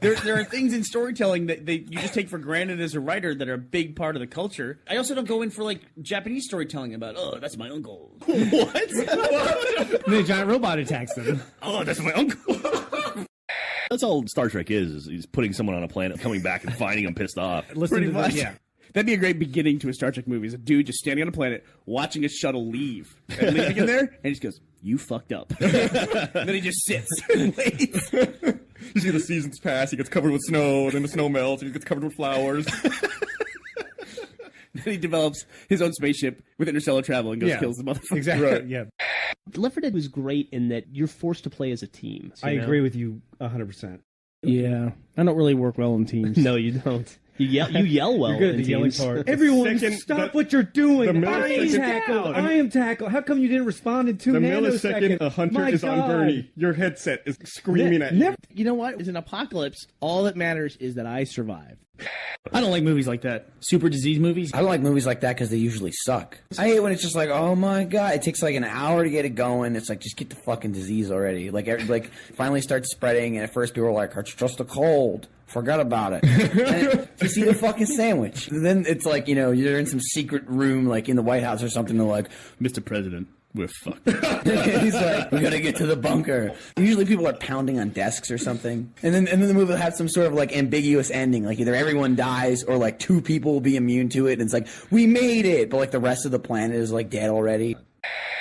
There are things in storytelling that you just take for granted as a writer that are a big part of the culture. I also don't go in for like Japanese storytelling about, oh, that's my uncle. What? And the giant robot attacks them. Oh, that's my uncle. That's all Star Trek is he's putting someone on a planet, coming back and finding him pissed off. Pretty much. Yeah. That'd be a great beginning to a Star Trek movie. Is a dude just standing on a planet, watching a shuttle leave. And leaving him there, and he just goes, you fucked up. Then he just sits and waits. You see the seasons pass, he gets covered with snow, and then the snow melts, and he gets covered with flowers. Then he develops his own spaceship with interstellar travel and goes kills the motherfucker. Exactly. Right. Yeah. Left 4 Dead was great in that you're forced to play as a team. I agree with you 100%. Yeah. I don't really work well in teams. No, you don't. You yell well. You're good at in the yelling teams. part. Everyone, stop what you're doing. I am millisecond- tackled. I am tackled. How come you didn't respond in 2 The nanoseconds? millisecond a hunter My is on God. Bernie, your headset is screaming at you. You know what? It's an apocalypse. All that matters is that I survive. I don't like movies like that. Super disease movies. I don't like movies like that because they usually suck. I hate when it's just like, oh my god, it takes like an hour to get it going. It's like, just get the fucking disease already. Like finally starts spreading, and at first people were like, it's just a cold. Forgot about it. And you see the fucking sandwich. And then it's like, you're in some secret room, like in the White House or something. They're like, Mr. President, we're fucked. he's like, we gotta get to the bunker. Usually people are pounding on desks or something. And then the movie will have some sort of like ambiguous ending. Like either everyone dies or like 2 people will be immune to it. And it's like, we made it. But like the rest of the planet is like dead already.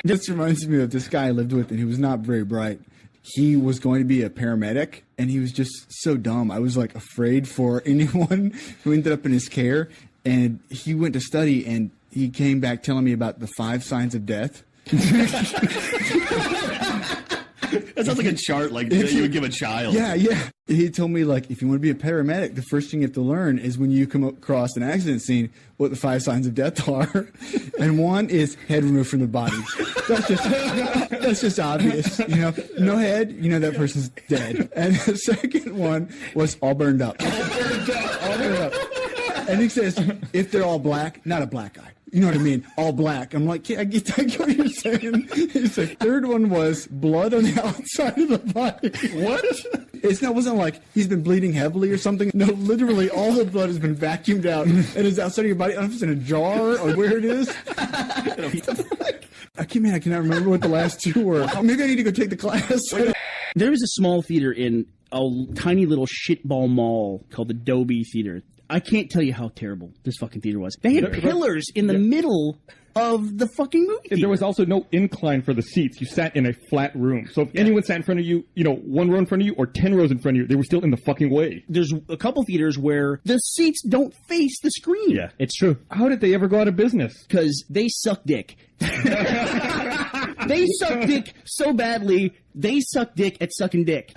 This reminds me of this guy I lived with, and he was not very bright. He was going to be a paramedic, and he was just so dumb. I was like afraid for anyone who ended up in his care. And he went to study, and he came back telling me about the 5 signs of death. That sounds like a chart like you would give a child. Yeah. He told me, like, if you want to be a paramedic, the first thing you have to learn is when you come across an accident scene, what the 5 signs of death are. And one is head removed from the body. That's just obvious. No head, that person's dead. And the second one was all burned up. All burned up. And he says, if they're all black, not a black guy. You know what I mean? All black. I'm like, yeah, I get what you're saying. He's like, third one was blood on the outside of the body. What? It wasn't like he's been bleeding heavily or something. No, literally all the blood has been vacuumed out and is outside of your body. I don't know if it's in a jar or where it is. I cannot remember what the last 2 were. Maybe I need to go take the class. There was a small theater in a tiny little shitball mall called the Dobie Theater. I can't tell you how terrible this fucking theater was. They had pillars in the middle of the fucking movie theater. There was also no incline for the seats. You sat in a flat room. So if anyone sat in front of you, 1 row in front of you or 10 rows in front of you, they were still in the fucking way. There's a couple theaters where the seats don't face the screen. Yeah, it's true. How did they ever go out of business? Because they suck dick. They suck dick so badly, they suck dick at sucking dick.